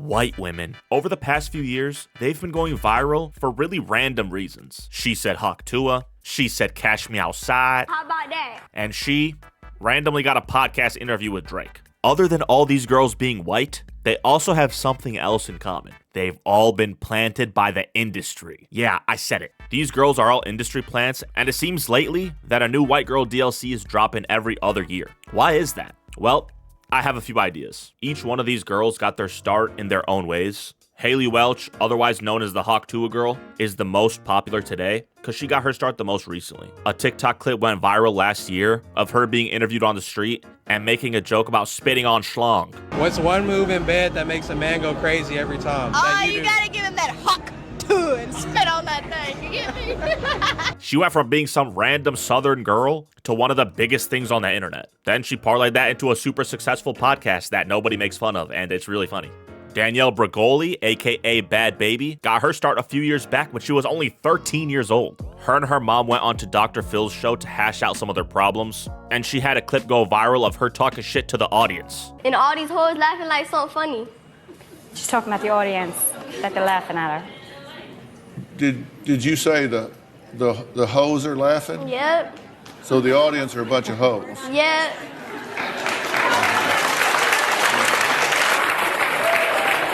white women. Over the past few years, they've been going viral for really random reasons. She said huck Tuah. She said cash me outside. How about that? And she randomly got a podcast interview with Drake. Other than all these girls being white, they also have something else in common. They've all been planted by the industry. Yeah, I said it. These girls are all industry plants, and it seems lately that a new white girl DLC is dropping every other year. Why is that? Well, I have a few ideas. Each one of these girls got their start in their own ways. Haliey Welch, otherwise known as the Hawk Tuah girl, is the most popular today because she got her start the most recently. A TikTok clip went viral last year of her being interviewed on the street and making a joke about spitting on schlong. What's one move in bed that makes a man go crazy every time? You gotta give him that Hawk Tuah and spit on that thing, you get me? She went from being some random southern girl to one of the biggest things on the internet. Then she parlayed that into a super successful podcast that nobody makes fun of, and it's really funny. Danielle Bregoli, aka Bhad Bhabie, got her start a few years back when she was only 13 years old. Her and her mom went on to Dr. Phil's show to hash out some of their problems, and she had a clip go viral of her talking shit to the audience. And all these hoes laughing like something funny. She's talking about the audience, that they're laughing at her. Did you say the hoes are laughing? Yep. So the audience are a bunch of hoes? Yep.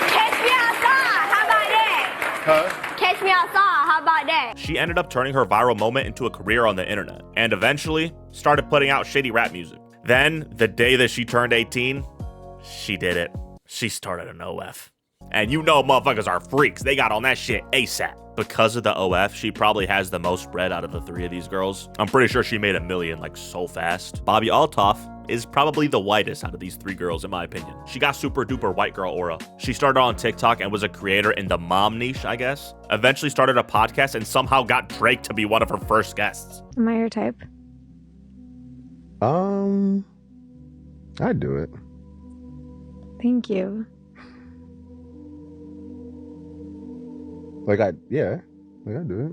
Catch me outside, how about that? Huh? Catch me outside, how about that? She ended up turning her viral moment into a career on the internet, and eventually started putting out shitty rap music. Then, the day that she turned 18, she did it. She started an OF. And you know motherfuckers are freaks. They got on that shit ASAP. Because of the OF, she probably has the most bread out of the three of these girls. I'm pretty sure she made $1 million like so fast. Bobbi Althoff is probably the whitest out of these three girls in my opinion. She got super duper white girl aura. She started on TikTok and was a creator in the mom niche, I guess. Eventually started a podcast and somehow got Drake to be one of her first guests. Am I your type? I'd do it. Thank you. I'd do it.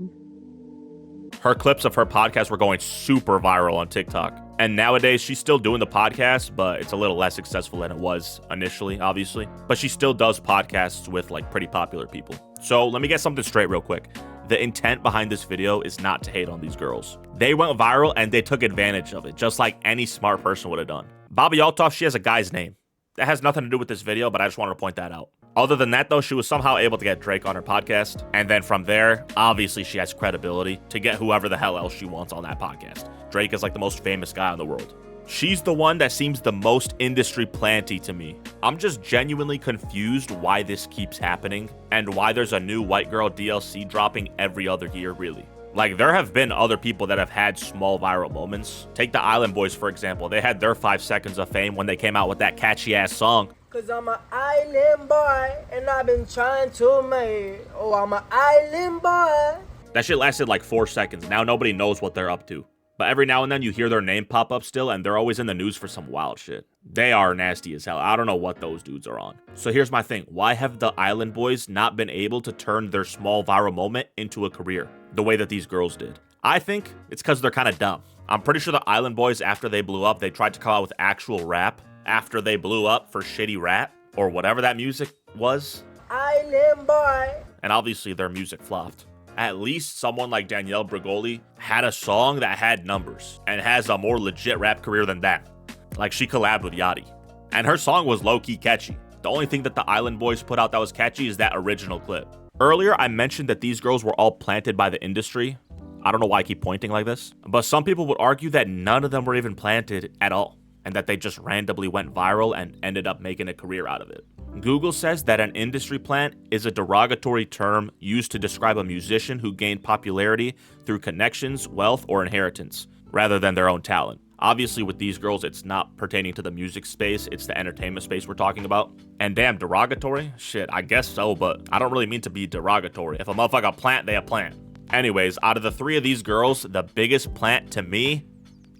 Her clips of her podcast were going super viral on TikTok. And nowadays, she's still doing the podcast, but it's a little less successful than it was initially, obviously. But she still does podcasts with like pretty popular people. So let me get something straight real quick. The intent behind this video is not to hate on these girls. They went viral and they took advantage of it, just like any smart person would have done. Bobbi Althoff, she has a guy's name. That has nothing to do with this video, but I just wanted to point that out. Other than that, though, she was somehow able to get Drake on her podcast. And then from there, obviously she has credibility to get whoever the hell else she wants on that podcast. Drake is like the most famous guy in the world. She's the one that seems the most industry planty to me. I'm just genuinely confused why this keeps happening and why there's a new white girl DLC dropping every other year, really. Like, there have been other people that have had small viral moments. Take the Island Boys, for example. They had their 5 seconds of fame when they came out with that catchy-ass song. Cause I'm an island boy, and I've been trying to make. Oh, I'm an island boy. That shit lasted like 4 seconds. Now nobody knows what they're up to. But every now and then you hear their name pop up still, and they're always in the news for some wild shit. They are nasty as hell. I don't know what those dudes are on. So here's my thing. Why have the Island Boys not been able to turn their small viral moment into a career the way that these girls did? I think it's because they're kind of dumb. I'm pretty sure the Island Boys, after they blew up, they tried to come out with actual rap after they blew up for shitty rap or whatever that music was. Island boy. And obviously their music flopped. At least someone like Danielle Bregoli had a song that had numbers and has a more legit rap career than that. Like, she collabed with Yachty. And her song was low-key catchy. The only thing that the Island Boys put out that was catchy is that original clip. Earlier, I mentioned that these girls were all planted by the industry. I don't know why I keep pointing like this, but some people would argue that none of them were even planted at all, and that they just randomly went viral and ended up making a career out of it. Google says that an industry plant is a derogatory term used to describe a musician who gained popularity through connections, wealth, or inheritance, rather than their own talent. Obviously, with these girls, it's not pertaining to the music space, it's the entertainment space we're talking about. And damn, derogatory? Shit, I guess so, but I don't really mean to be derogatory. If a motherfucker plant, they a plant. Anyways, out of the three of these girls, the biggest plant to me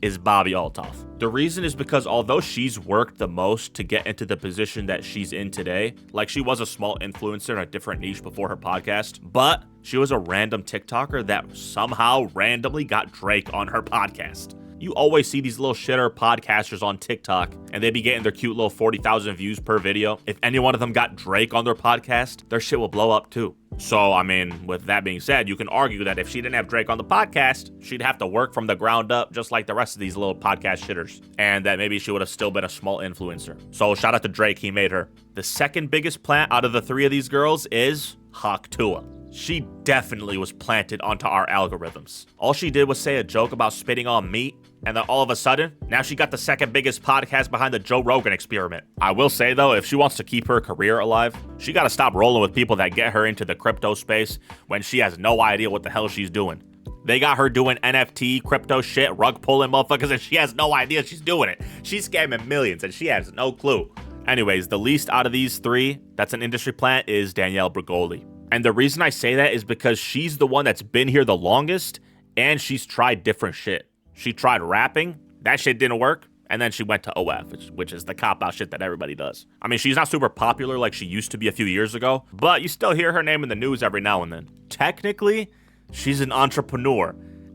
is Bobbi Althoff. The reason is because although she's worked the most to get into the position that she's in today, like she was a small influencer in a different niche before her podcast, but she was a random TikToker that somehow randomly got Drake on her podcast. You always see these little shitter podcasters on TikTok, and they be getting their cute little 40,000 views per video. If any one of them got Drake on their podcast, their shit will blow up too. So, I mean, with that being said, you can argue that if she didn't have Drake on the podcast, she'd have to work from the ground up just like the rest of these little podcast shitters. And that maybe she would have still been a small influencer. So, shout out to Drake, he made her. The second biggest plant out of the three of these girls is Tuah. She definitely was planted onto our algorithms. All she did was say a joke about spitting on meat, and then all of a sudden, now she got the second biggest podcast behind the Joe Rogan experiment. I will say though, if she wants to keep her career alive, she gotta stop rolling with people that get her into the crypto space when she has no idea what the hell she's doing. They got her doing NFT, crypto shit, rug pulling motherfuckers, and she has no idea she's doing it. She's scamming millions and she has no clue. Anyways, the least out of these three that's an industry plant is Danielle Bregoli. And the reason I say that is because she's the one that's been here the longest, and she's tried different shit. She tried rapping, that shit didn't work, and then she went to OF, which is the cop-out shit that everybody does. I mean, she's not super popular like she used to be a few years ago, but you still hear her name in the news every now and then. Technically, she's an entrepreneur.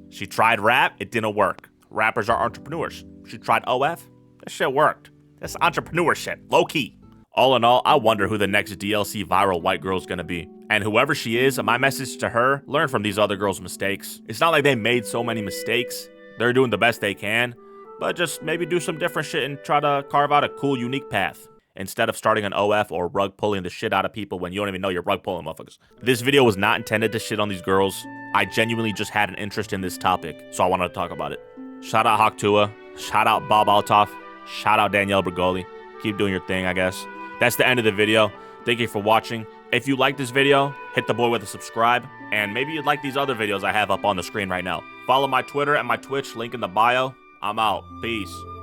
She tried rap, it didn't work. Rappers are entrepreneurs. She tried OF, that shit worked. That's entrepreneurship, low-key. All in all, I wonder who the next DLC viral white girl's gonna be. And whoever she is, my message to her, learn from these other girls' mistakes. It's not like they made so many mistakes. They're doing the best they can, but just maybe do some different shit and try to carve out a cool, unique path. Instead of starting an OF or rug pulling the shit out of people when you don't even know you're rug pulling motherfuckers. This video was not intended to shit on these girls. I genuinely just had an interest in this topic, so I wanted to talk about it. Shout out Tuah, shout out Bobbi Althoff, shout out Danielle Bregoli. Keep doing your thing, I guess. That's the end of the video. Thank you for watching. If you like this video, hit the boy with a subscribe, and maybe you'd like these other videos I have up on the screen right now. Follow my Twitter and my Twitch, link in the bio. I'm out. Peace.